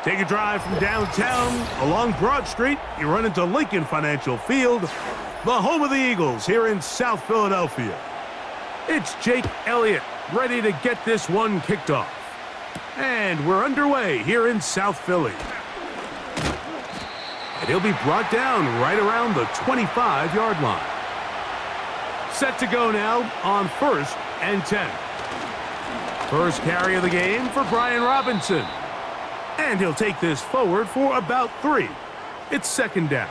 Take a drive from downtown along Broad Street. You run into Lincoln Financial Field, the home of the Eagles here in South Philadelphia. It's Jake Elliott ready to get this one kicked off. And we're underway here in South Philly. And he'll be brought down right around the 25-yard line. Set to go now on 1st and 10. First carry of the game for Brian Robinson. And he'll take this forward for about 3. It's 2nd down.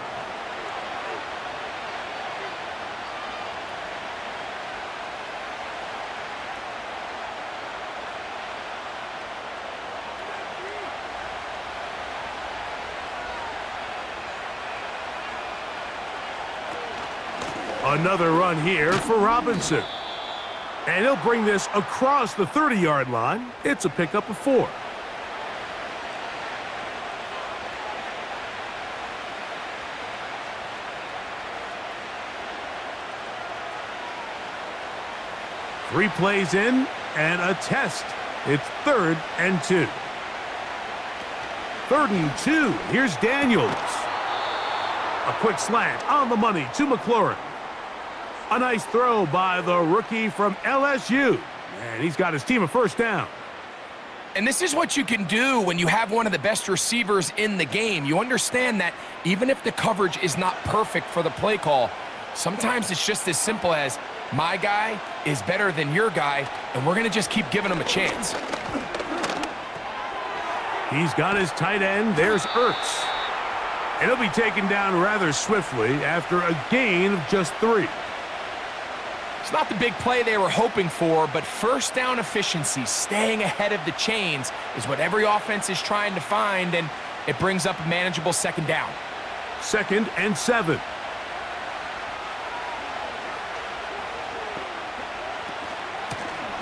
Another run here for Robinson. And he'll bring this across the 30-yard line. It's a pickup of 4. Three plays in and a test. It's 3rd and 2. 3rd and 2. Here's Daniels. A quick slant on the money to McLaurin. A nice throw by the rookie from LSU. And he's got his team a 1st down. And this is what you can do when you have one of the best receivers in the game. You understand that even if the coverage is not perfect for the play call, sometimes it's just as simple as, my guy is better than your guy, and we're going to just keep giving him a chance. He's got his tight end. There's Ertz. And he'll be taken down rather swiftly after a gain of just 3. It's not the big play they were hoping for, but 1st down efficiency, staying ahead of the chains, is what every offense is trying to find, and it brings up a manageable 2nd down. 2nd and 7.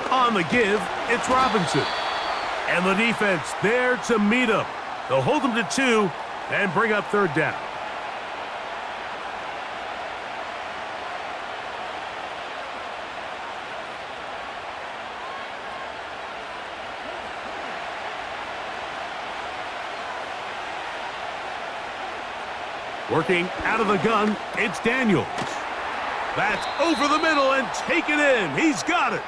On the give, it's Robinson. And the defense there to meet him. They'll hold him to 2 and bring up 3rd down. Working out of the gun, it's Daniels. That's over the middle and taken in. He's got it.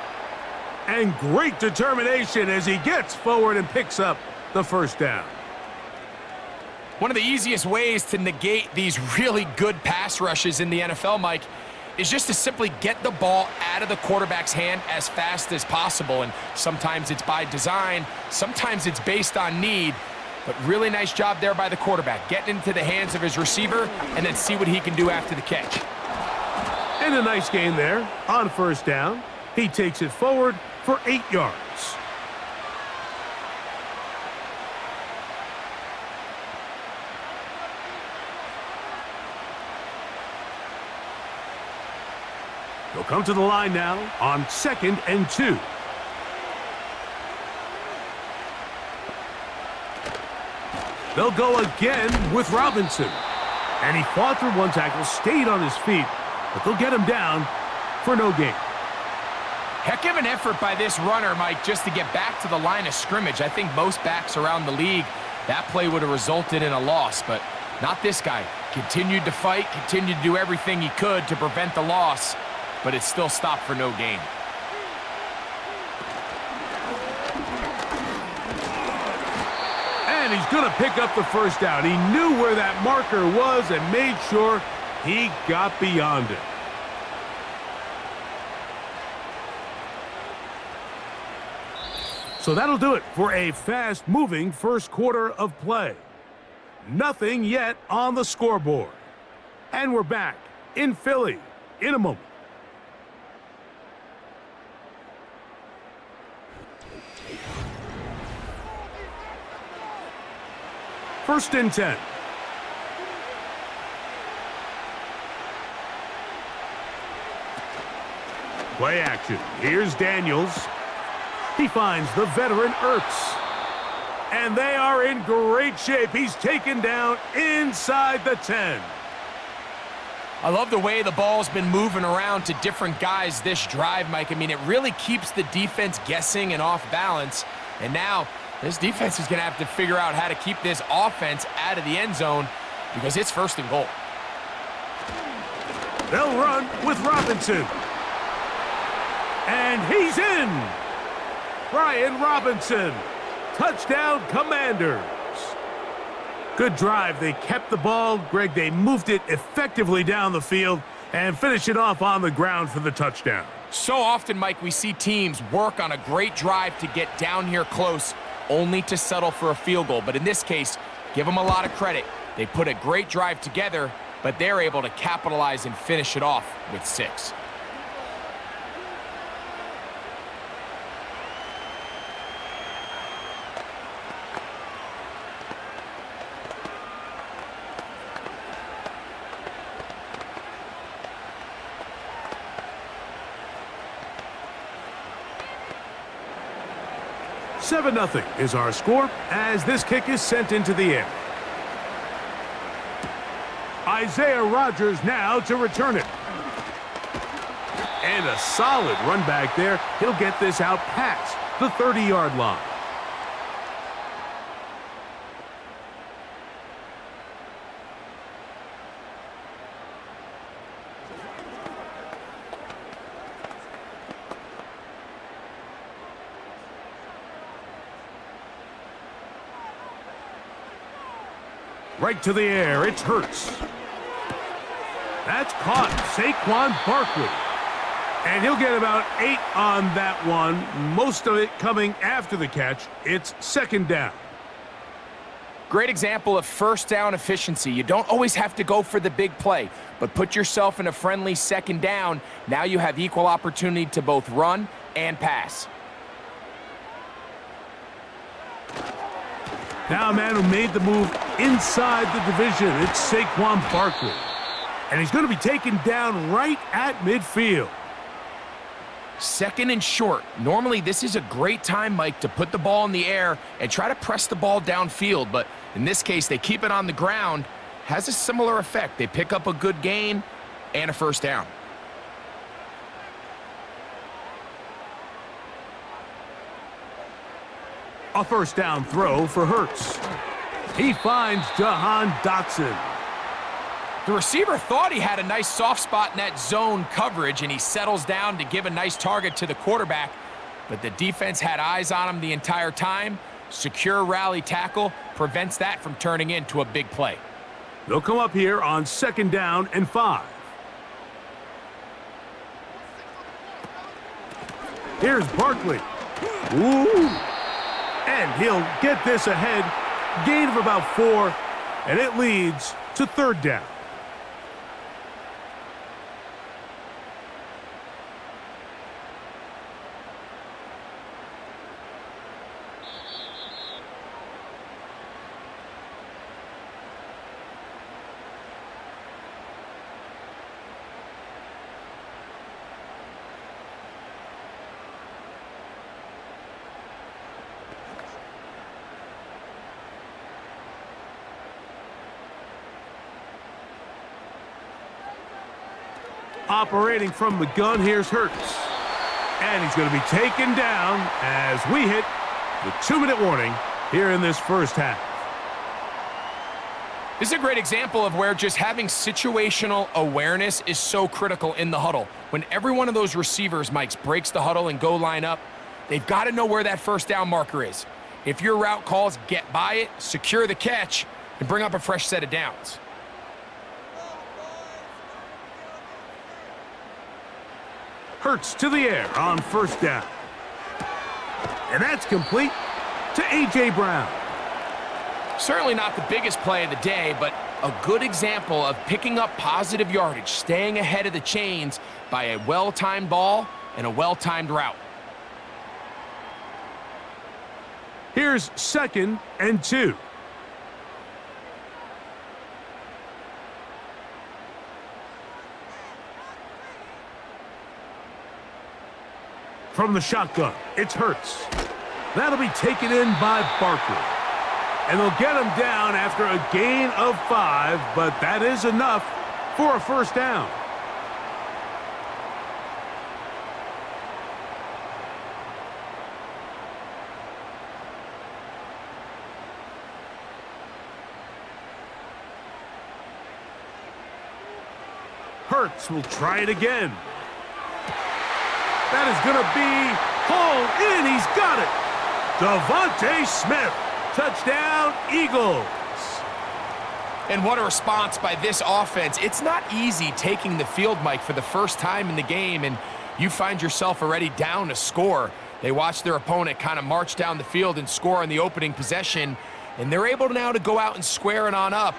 And great determination as he gets forward and picks up the 1st down. One of the easiest ways to negate these really good pass rushes in the NFL, Mike, is just to simply get the ball out of the quarterback's hand as fast as possible. And sometimes it's by design, sometimes it's based on need. But really nice job there by the quarterback, getting into the hands of his receiver and then see what he can do after the catch. And a nice gain there on 1st down. He takes it forward for 8 yards. He'll come to the line now on 2nd and 2. They'll go again with Robinson. And he fought through one tackle, stayed on his feet, but they'll get him down for no gain. Heck of an effort by this runner, Mike, just to get back to the line of scrimmage. I think most backs around the league, that play would have resulted in a loss, but not this guy. Continued to fight, continued to do everything he could to prevent the loss, but it still stopped for no gain. And he's going to pick up the 1st down. He knew where that marker was and made sure he got beyond it. So that'll do it for a fast-moving 1st quarter of play. Nothing yet on the scoreboard. And we're back in Philly in a moment. First and 10. Play action. Here's Daniels. He finds the veteran Ertz. And they are in great shape. He's taken down inside the 10. I love the way the ball's been moving around to different guys this drive, Mike. I mean, it really keeps the defense guessing and off balance. And now This defense is going to have to figure out how to keep this offense out of the end zone because it's 1st and goal. They'll run with Robinson. And he's in. Brian Robinson. Touchdown, Commanders. Good drive. They kept the ball. Greg, they moved it effectively down the field and finished it off on the ground for the touchdown. So often, Mike, we see teams work on a great drive to get down here close, only to settle for a field goal. But in this case, give them a lot of credit. They put a great drive together, but they're able to capitalize and finish it off with 6. Seven 0 is our score as this kick is sent into the air. Isaiah Rodgers now to return it. And a solid run back there. He'll get this out past the 30-yard line. Right to the air, it's Hurts. That's caught, Saquon Barkley. And he'll get about 8 on that one, most of it coming after the catch. It's 2nd down. Great example of 1st down efficiency. You don't always have to go for the big play, but put yourself in a friendly 2nd down. Now you have equal opportunity to both run and pass. Now a man who made the move inside the division, it's Saquon Barkley. And he's going to be taken down right at midfield. 2nd and short. Normally, this is a great time, Mike, to put the ball in the air and try to press the ball downfield. But in this case, they keep it on the ground. Has a similar effect. They pick up a good gain and a 1st down. A 1st down throw for Hurts. He finds Jahan Dotson. The receiver thought he had a nice soft spot in that zone coverage, and he settles down to give a nice target to the quarterback. But the defense had eyes on him the entire time. Secure rally tackle prevents that from turning into a big play. They'll come up here on 2nd down and 5. Here's Barkley. Ooh. And he'll get this ahead. Gain of about 4, and it leads to 3rd down. Operating from the gun, here's Hurts. And he's going to be taken down as we hit the 2-minute warning here in this 1st half. This is a great example of where just having situational awareness is so critical in the huddle. When every one of those receivers, Mike, breaks the huddle and go line up, they've got to know where that 1st down marker is. If your route calls, get by it, secure the catch, and bring up a fresh set of downs. Hurts to the air on 1st down. And that's complete to A.J. Brown. Certainly not the biggest play of the day, but a good example of picking up positive yardage, staying ahead of the chains by a well-timed ball and a well-timed route. Here's 2nd and 2. From the shotgun, it's Hurts. That'll be taken in by Barkley. And they'll get him down after a gain of 5, but that is enough for a 1st down. Hurts will try it again. That is going to be hauled in. He's got it. Devontae Smith. Touchdown, Eagles. And what a response by this offense. It's not easy taking the field, Mike, for the first time in the game, and you find yourself already down a score. They watch their opponent kind of march down the field and score on the opening possession, and they're able now to go out and square it on up.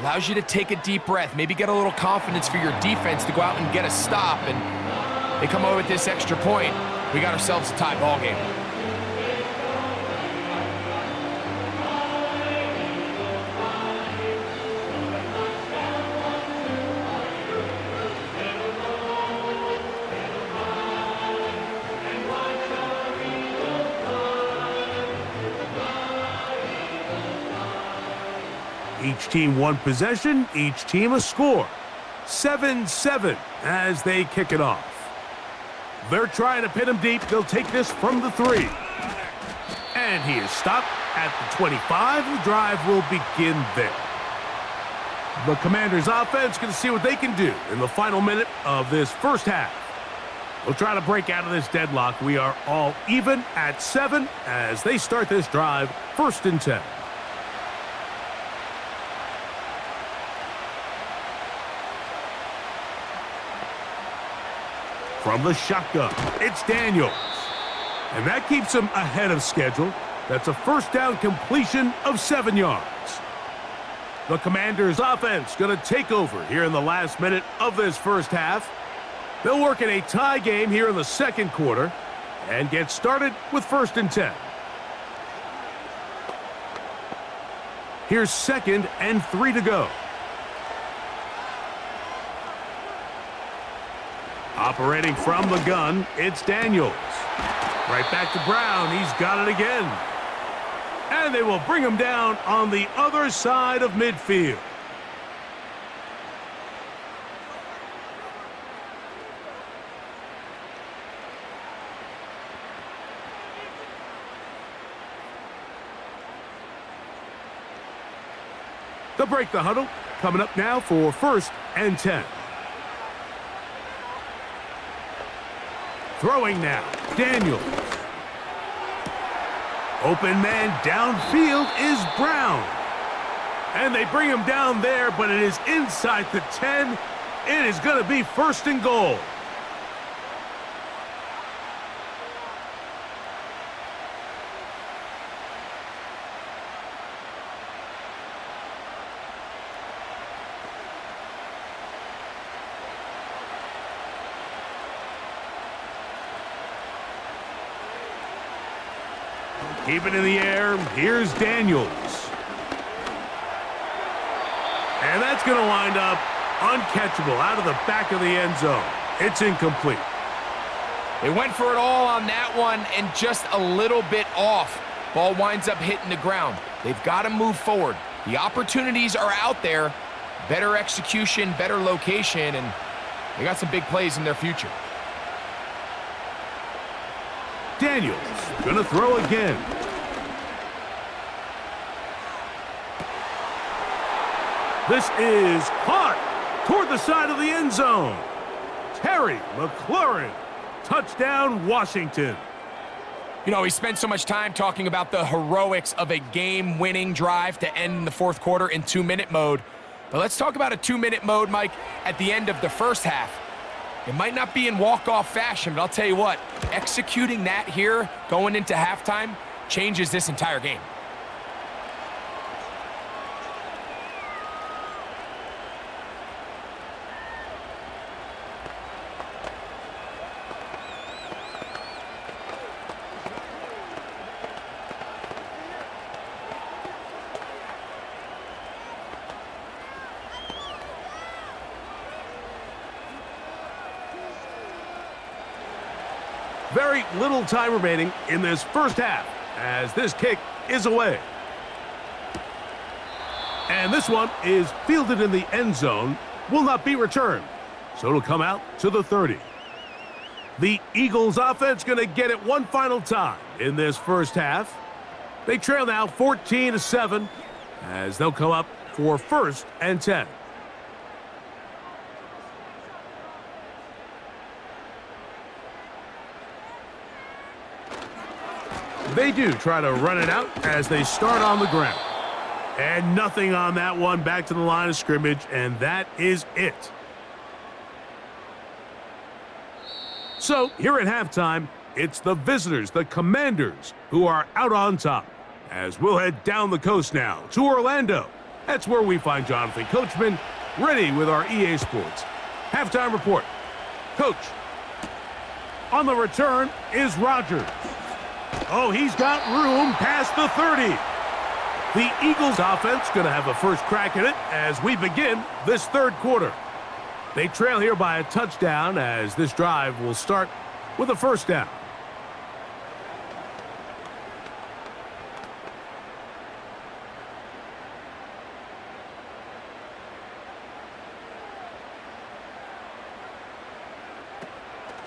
Allows you to take a deep breath, maybe get a little confidence for your defense to go out and get a stop, and they come over with this extra point. We got ourselves a tie ball game. Each team one possession, each team a score. 7-7 as they kick it off. They're trying to pin him deep. They'll take this from the 3. And he is stopped at the 25. The drive will begin there. The Commanders' offense going to see what they can do in the final minute of this first half. We'll try to break out of this deadlock. We are all even at 7 as they start this drive, 1st and 10. From the shotgun, it's Daniels. And that keeps him ahead of schedule. That's a first down completion of 7 yards. The Commanders' offense going to take over here in the last minute of this first half. They'll work in a tie game here in the second quarter and get started with 1st and 10. Here's 2nd and 3 to go. Operating from the gun, it's Daniels. Right back to Brown. He's got it again. And they will bring him down on the other side of midfield. They'll break the huddle. Coming up now for 1st and 10. Throwing now, Daniels. Open man downfield is Brown. And they bring him down there, but it is inside the 10. It is going to be 1st and goal. Keep it in the air. Here's Daniels. And that's going to wind up uncatchable out of the back of the end zone. It's incomplete. They went for it all on that one and just a little bit off. Ball winds up hitting the ground. They've got to move forward. The opportunities are out there. Better execution, better location, and they got some big plays in their future. Daniels going to throw again. This is caught toward the side of the end zone. Terry McLaurin, touchdown Washington. You know, he spent so much time talking about the heroics of a game-winning drive to end the 4th quarter in 2-minute mode. But let's talk about a 2-minute mode, Mike, at the end of the first half. It might not be in walk-off fashion, but I'll tell you what, executing that here going into halftime changes this entire game. Very little time remaining in this first half as this kick is away. And this one is fielded in the end zone, will not be returned. So it'll come out to the 30. The Eagles offense going to get it one final time in this first half. They trail now 14-7 as they'll come up for 1st and 10. They do try to run it out as they start on the ground. And nothing on that one, back to the line of scrimmage, and that is it. So, here at halftime, it's the visitors, the Commanders, who are out on top. As we'll head down the coast now to Orlando. That's where we find Jonathan Coachman, ready with our EA Sports halftime report. Coach, on the return is Rodgers. Oh, he's got room past the 30. The Eagles offense going to have a first crack at it as we begin this third quarter. They trail here by a touchdown as this drive will start with a first down.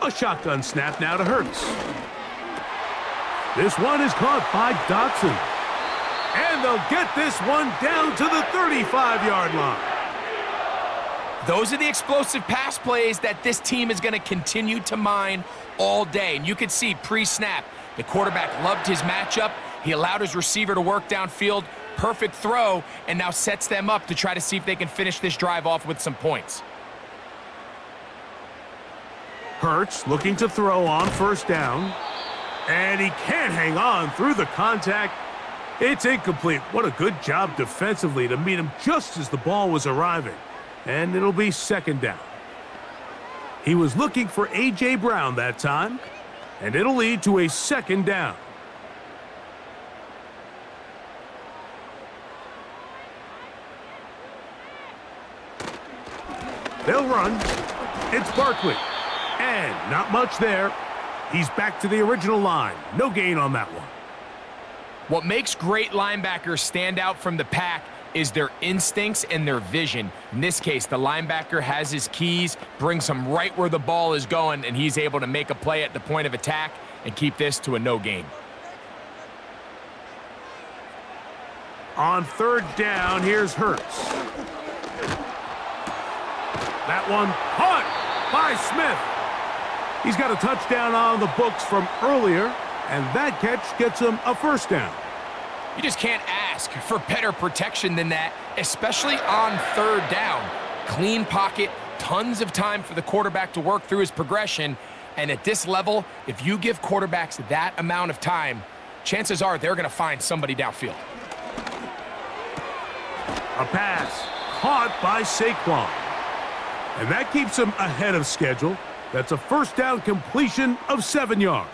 A shotgun snap now to Hurts. This one is caught by Dotson. And they'll get this one down to the 35-yard line. Those are the explosive pass plays that this team is going to continue to mine all day. And you could see pre-snap, the quarterback loved his matchup. He allowed his receiver to work downfield. Perfect throw, and now sets them up to try to see if they can finish this drive off with some points. Hurts looking to throw on first down. And he can't hang on through the contact. It's incomplete. What a good job defensively to meet him just as the ball was arriving. And it'll be second down. He was looking for A.J. Brown that time. And it'll lead to a second down. They'll run. It's Barkley. And not much there. He's back to the original line. No gain on that one. What makes great linebackers stand out from the pack is their instincts and their vision. In this case, the linebacker has his keys, brings him right where the ball is going, and he's able to make a play at the point of attack and keep this to a no gain. On third down, here's Hurts. That one caught by Smith. He's got a touchdown on the books from earlier, and that catch gets him a first down. You just can't ask for better protection than that, especially on third down. Clean pocket, tons of time for the quarterback to work through his progression, and at this level, if you give quarterbacks that amount of time, chances are they're going to find somebody downfield. A pass caught by Saquon, and that keeps him ahead of schedule. That's a first down completion of 7 yards.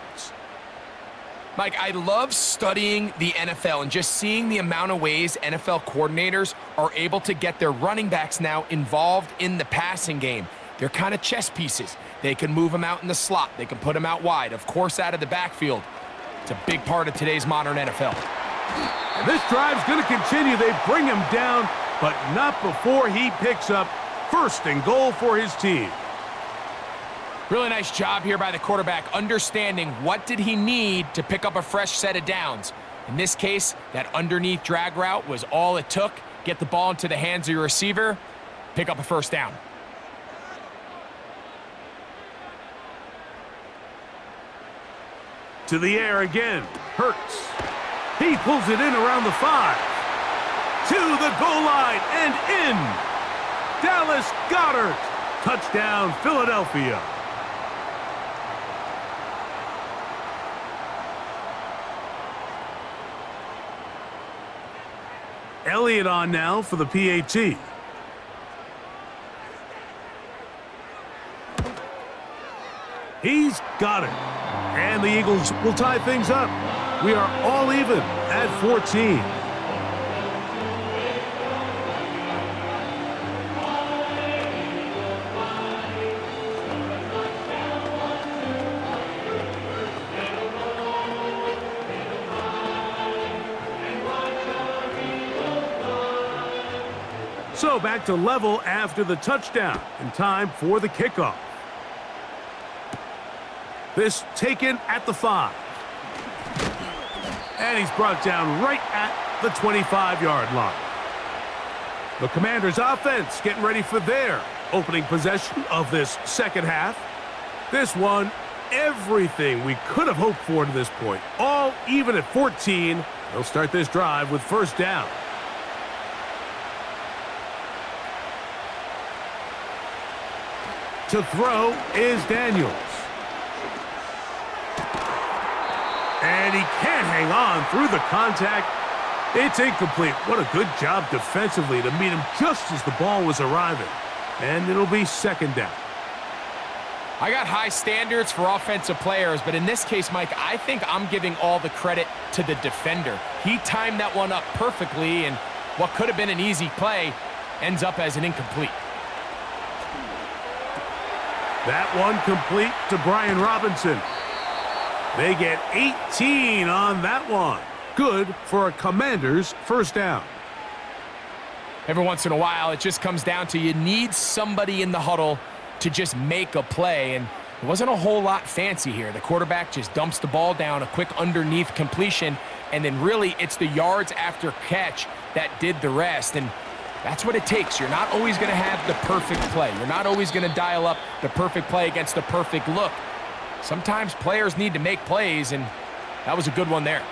Mike, I love studying the NFL and just seeing the amount of ways NFL coordinators are able to get their running backs now involved in the passing game. They're kind of chess pieces. They can move them out in the slot. They can put them out wide, of course, out of the backfield. It's a big part of today's modern NFL. And this drive's going to continue. They bring him down, but not before he picks up first and goal for his team. Really nice job here by the quarterback, understanding what did he need to pick up a fresh set of downs. In this case, that underneath drag route was all it took. Get the ball into the hands of your receiver, pick up a first down. To the air again, Hurts. He pulls it in around the 5. To the goal line and in. Dallas Goedert. Touchdown, Philadelphia. Elliott on now for the PAT. He's got it. And the Eagles will tie things up. We are all even at 14. So back to level after the touchdown, and time for the kickoff. This taken at the 5. And he's brought down right at the 25-yard line. The Commanders' offense getting ready for their opening possession of this second half. This one everything we could have hoped for to this point. All even at 14. They'll start this drive with first down. To throw is Daniels. And he can't hang on through the contact. It's incomplete. What a good job defensively to meet him just as the ball was arriving. And it'll be second down. I got high standards for offensive players, but in this case, Mike, I think I'm giving all the credit to the defender. He timed that one up perfectly, and what could have been an easy play ends up as an incomplete. That one complete to Brian Robinson. They get 18 on that one. Good for a Commanders first down. Every once in a while, it just comes down to you need somebody in the huddle to just make a play, and it wasn't a whole lot fancy here. The quarterback just dumps the ball down, a quick underneath completion, and then really it's the yards after catch that did the rest, and that's what it takes. You're not always going to have the perfect play. You're not always going to dial up the perfect play against the perfect look. Sometimes players need to make plays, and that was a good one there.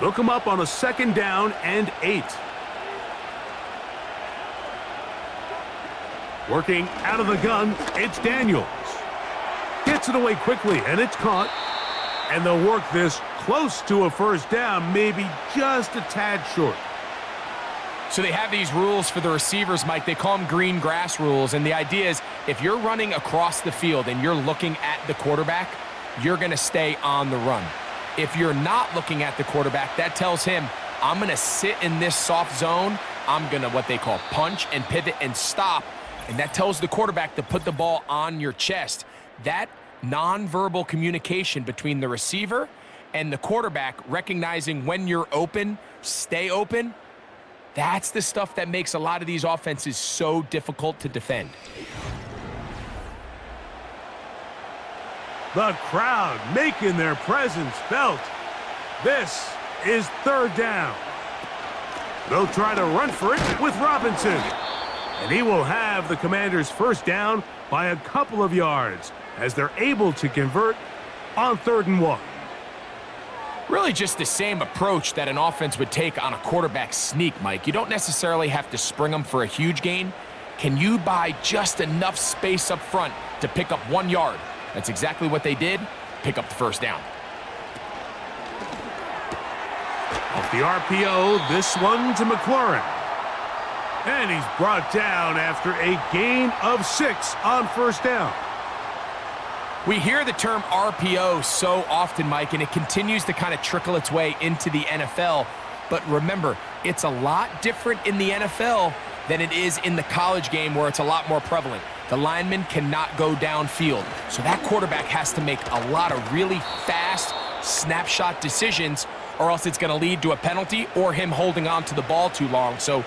They'll come up on a second down and 8. Working out of the gun, it's Daniels. Gets it away quickly, and it's caught. And they'll work this close to a first down, maybe just a tad short. So they have these rules for the receivers, Mike. They call them green grass rules, and the idea is if you're running across the field and you're looking at the quarterback, you're going to stay on the run. If you're not looking at the quarterback, that tells him, I'm going to sit in this soft zone. I'm going to what they call punch and pivot and stop. And that tells the quarterback to put the ball on your chest. That nonverbal communication between the receiver and the quarterback, recognizing when you're open, stay open, that's the stuff that makes a lot of these offenses so difficult to defend. The crowd making their presence felt. This is third down. They'll try to run for it with Robinson. And he will have the Commanders' first down by a couple of yards as they're able to convert on 3rd and 1. Really just the same approach that an offense would take on a quarterback sneak, Mike. You don't necessarily have to spring them for a huge gain. Can you buy just enough space up front to pick up 1 yard? That's exactly what they did. Pick up the first down. Off the RPO, this one to McLaurin. And he's brought down after a gain of 6 on first down. We hear the term RPO so often, Mike, and it continues to kind of trickle its way into the NFL. But remember, it's a lot different in the NFL than it is in the college game where it's a lot more prevalent. The lineman cannot go downfield, so that quarterback has to make a lot of really fast snapshot decisions, or else it's going to lead to a penalty or him holding on to the ball too long. So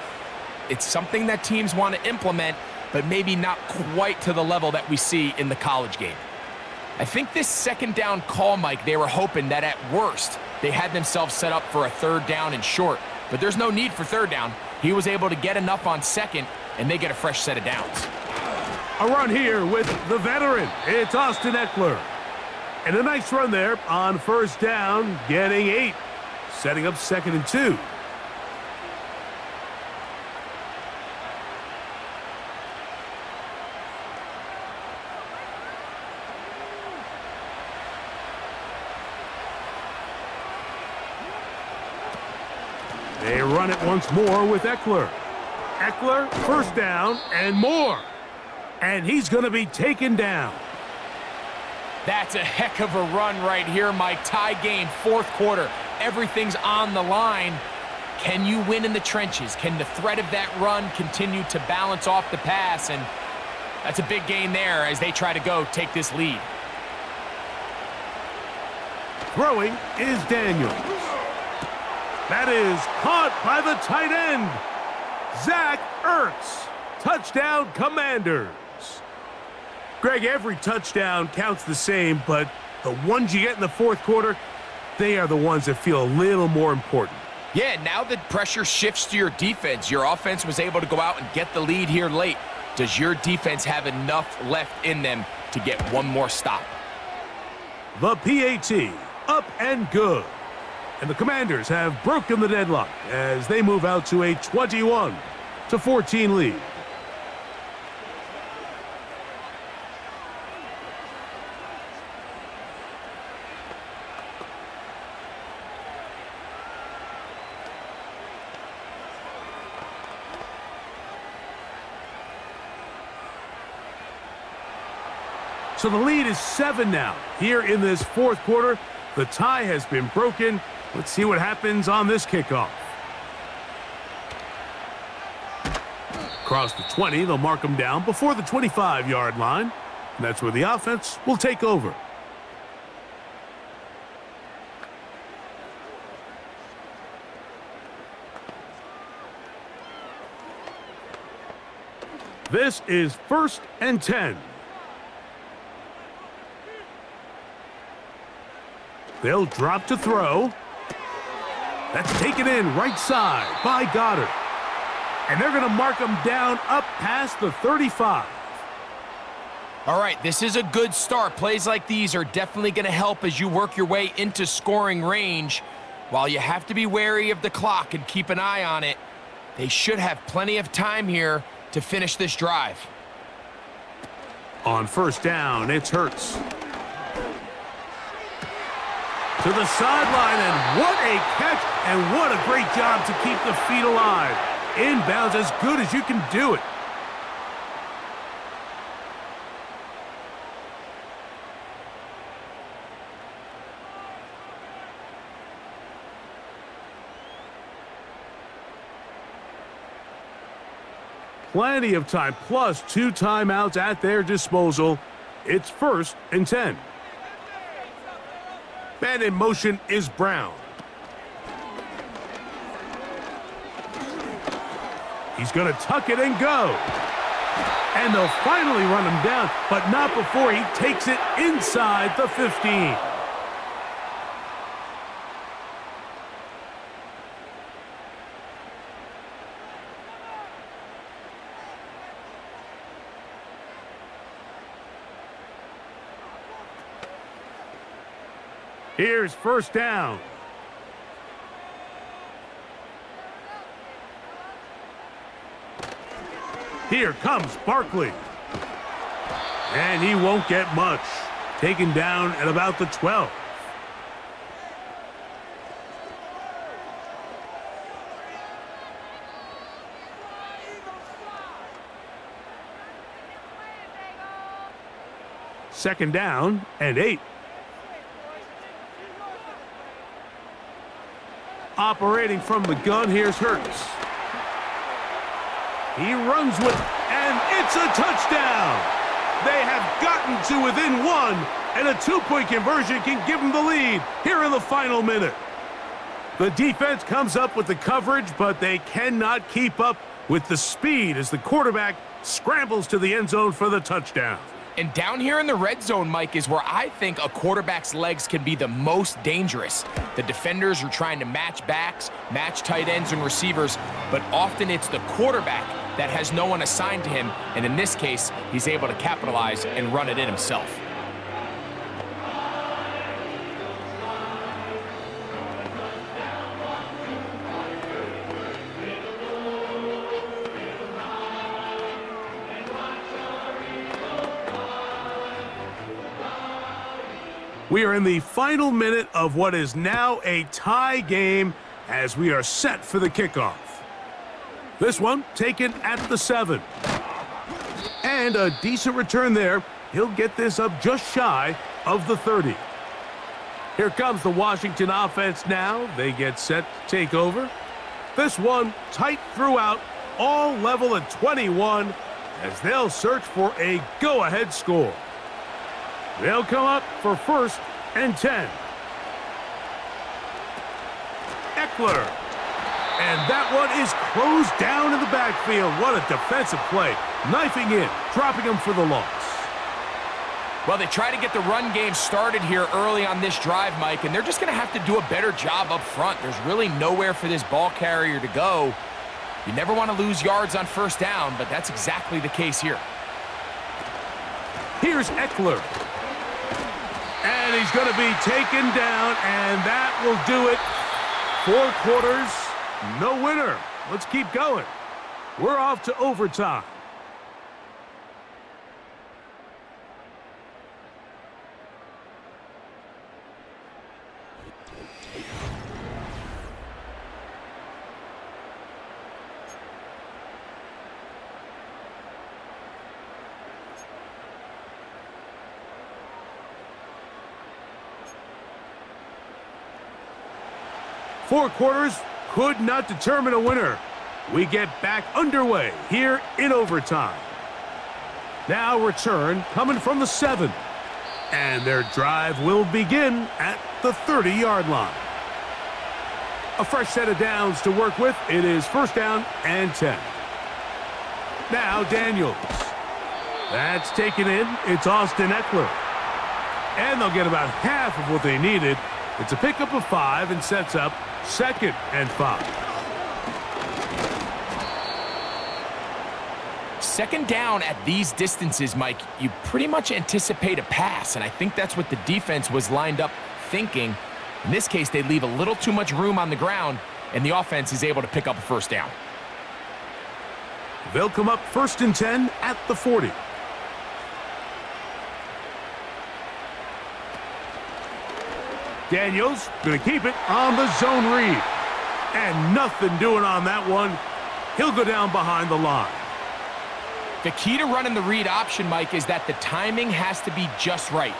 it's something that teams want to implement, but maybe not quite to the level that we see in the college game. I think this second down call, Mike, they were hoping that at worst they had themselves set up for a 3rd down and short, but there's no need for 3rd down. He was able to get enough on 2nd, and they get a fresh set of downs. A run here with the veteran. It's Austin Eckler. And a nice run there on first down, getting 8. Setting up 2nd and 2. They run it once more with Eckler. Eckler, first down and more. And he's going to be taken down. That's a heck of a run right here, Mike. Tie game, 4th quarter. Everything's on the line. Can you win in the trenches? Can the threat of that run continue to balance off the pass? And that's a big gain there as they try to go take this lead. Throwing is Daniels. That is caught by the tight end, Zach Ertz. Touchdown, Commanders. Greg, every touchdown counts the same, but the ones you get in the 4th quarter, they are the ones that feel a little more important. Yeah, now the pressure shifts to your defense. Your offense was able to go out and get the lead here late. Does your defense have enough left in them to get one more stop? The PAT, up and good. And the Commanders have broken the deadlock as they move out to a 21-14 lead. So the lead is 7 now. Here in this fourth quarter, the tie has been broken. Let's see what happens on this kickoff. Across the 20, they'll mark them down before the 25-yard line. And that's where the offense will take over. This is 1st and 10. They'll drop to throw. That's taken in right side by Goddard. And they're going to mark him down up past the 35. All right, this is a good start. Plays like these are definitely going to help as you work your way into scoring range. While you have to be wary of the clock and keep an eye on it, they should have plenty of time here to finish this drive. On 1st down, it's Hurts. To the sideline, and what a catch, and what a great job to keep the feet alive. Inbounds as good as you can do it. Plenty of time, plus 2 timeouts at their disposal. It's 1st and 10. Man in motion is Brown. He's going to tuck it and go. And they'll finally run him down, but not before he takes it inside the 15. Here's 1st down. Here comes Barkley. And he won't get much. Taken down at about the 12. Second down and 8. Operating from the gun, here's Hurts. He runs with it, and it's a touchdown. They have gotten to within 1, and a 2-point conversion can give them the lead here in the final minute. The defense comes up with the coverage, but they cannot keep up with the speed as the quarterback scrambles to the end zone for the touchdown. And down here in the red zone, Mike, is where I think a quarterback's legs can be the most dangerous. The defenders are trying to match backs, match tight ends and receivers, but often it's the quarterback that has no one assigned to him, and in this case, he's able to capitalize and run it in himself. We are in the final minute of what is now a tie game as we are set for the kickoff. This one taken at the 7. And a decent return there. He'll get this up just shy of the 30. Here comes the Washington offense now. They get set to take over. This one tight throughout, all level at 21 as they'll search for a go-ahead score. They'll come up for 1st and 10. Eckler. And that one is closed down in the backfield. What a defensive play. Knifing in, dropping him for the loss. Well, they try to get the run game started here early on this drive, Mike, and they're just going to have to do a better job up front. There's really nowhere for this ball carrier to go. You never want to lose yards on first down, but that's exactly the case here. Here's Eckler. And he's going to be taken down, and that will do it. 4 quarters, no winner. Let's keep going. We're off to overtime. Four quarters could not determine a winner. We get back underway here in overtime. Now return coming from the 7. And their drive will begin at the 30-yard line. A fresh set of downs to work with. It is first down and 10. Now Daniels. That's taken in. It's Austin Eckler. And they'll get about half of what they needed. It's a pickup of 5 and sets up 2nd and 5. 2nd down at these distances, Mike, you pretty much anticipate a pass, and I think that's what the defense was lined up thinking. In this case, they leave a little too much room on the ground, and the offense is able to pick up a first down. They'll come up 1st and 10 at the 40. Daniels going to keep it on the zone read. And nothing doing on that one. He'll go down behind the line. The key to running the read option, Mike, is that the timing has to be just right.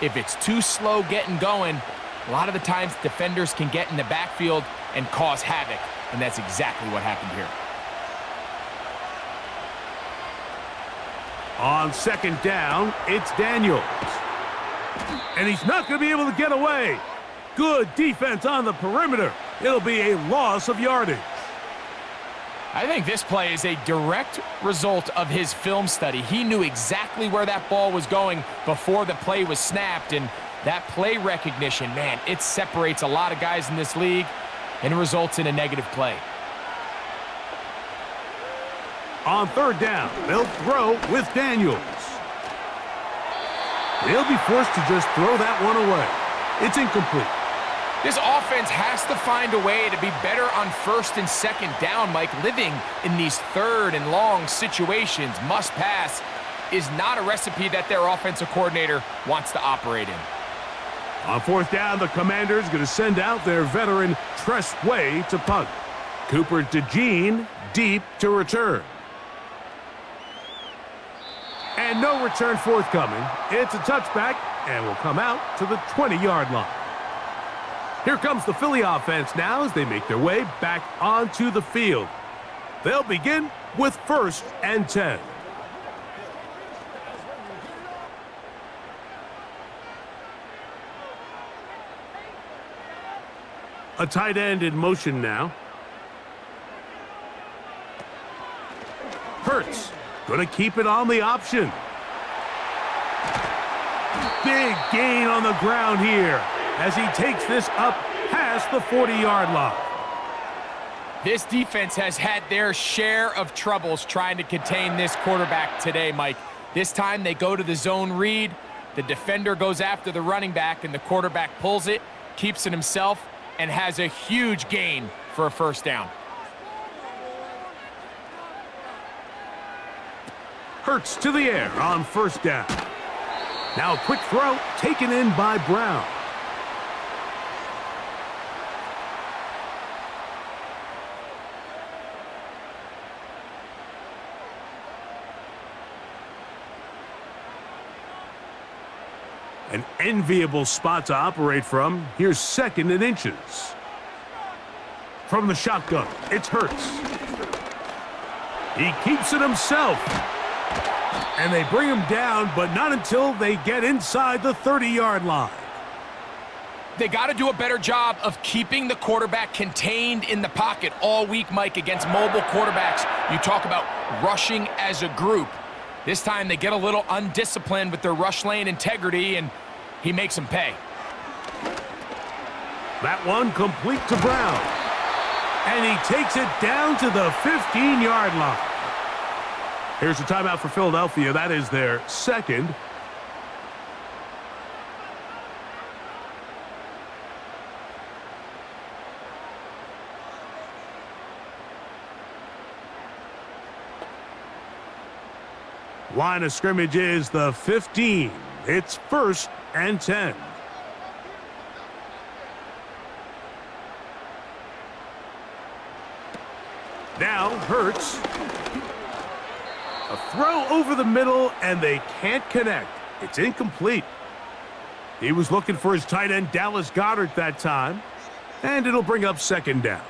If it's too slow getting going, a lot of the times defenders can get in the backfield and cause havoc, and that's exactly what happened here. On 2nd down, it's Daniels. And he's not going to be able to get away. Good defense on the perimeter. It'll be a loss of yardage. I think this play is a direct result of his film study. He knew exactly where that ball was going before the play was snapped, and that play recognition, man, it separates a lot of guys in this league and results in a negative play. On 3rd down, they'll throw with Daniels. They'll be forced to just throw that one away. It's incomplete. This offense has to find a way to be better on 1st and 2nd down, Mike. Living in these 3rd and long situations, must pass, is not a recipe that their offensive coordinator wants to operate in. On 4th down, the Commanders going to send out their veteran Tress Way to punt. Cooper DeJean deep to return. And no return forthcoming. It's a touchback and will come out to the 20-yard line. Here comes the Philly offense now as they make their way back onto the field. They'll begin with 1st and 10. A tight end in motion now. Hurts going to keep it on the option. Big gain on the ground here as he takes this up past the 40-yard line. This defense has had their share of troubles trying to contain this quarterback today, Mike. This time they go to the zone read. The defender goes after the running back, and the quarterback pulls it, keeps it himself, and has a huge gain for a first down. Hurts to the air on 1st down. Now a quick throw taken in by Brown. An enviable spot to operate from. Here's 2nd and inches. From the shotgun, it's Hurts. He keeps it himself. And they bring him down, but not until they get inside the 30-yard line. They got to do a better job of keeping the quarterback contained in the pocket all week, Mike, against mobile quarterbacks. You talk about rushing as a group. This time they get a little undisciplined with their rush lane integrity, and he makes them pay. That one complete to Brown. And he takes it down to the 15-yard line. Here's a timeout for Philadelphia. That is their second. Line of scrimmage is the 15. It's 1st and 10. Now Hurts. A throw over the middle, and they can't connect. It's incomplete. He was looking for his tight end, Dallas Goedert, that time, and it'll bring up 2nd down.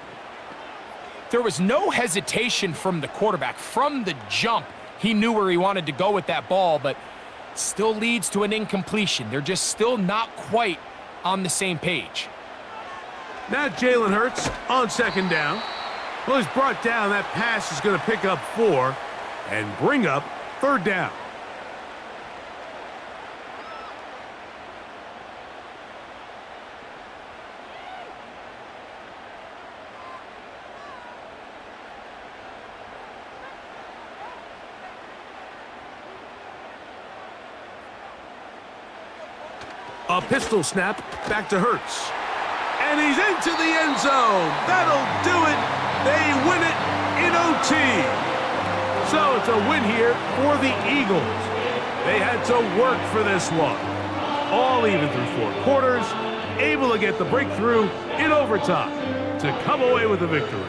There was no hesitation from the quarterback. From the jump, he knew where he wanted to go with that ball, but still leads to an incompletion. They're just still not quite on the same page. Now Jalen Hurts on 2nd down. Well, he's brought down. That pass is going to pick up 4 and bring up 3rd down. A pistol snap back to Hurts. And he's into the end zone. That'll do it. They win it in OT. So it's a win here for the Eagles. They had to work for this one. All even through 4 quarters, able to get the breakthrough in overtime to come away with a victory.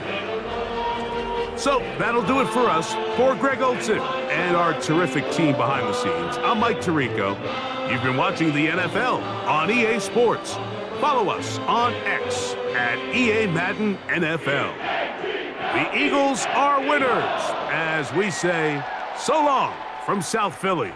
So that'll do it for us. For Greg Olson and our terrific team behind the scenes, I'm Mike Tirico. You've been watching the NFL on EA Sports. Follow us on X at EA Madden NFL. The Eagles are winners, as we say, so long from South Philly.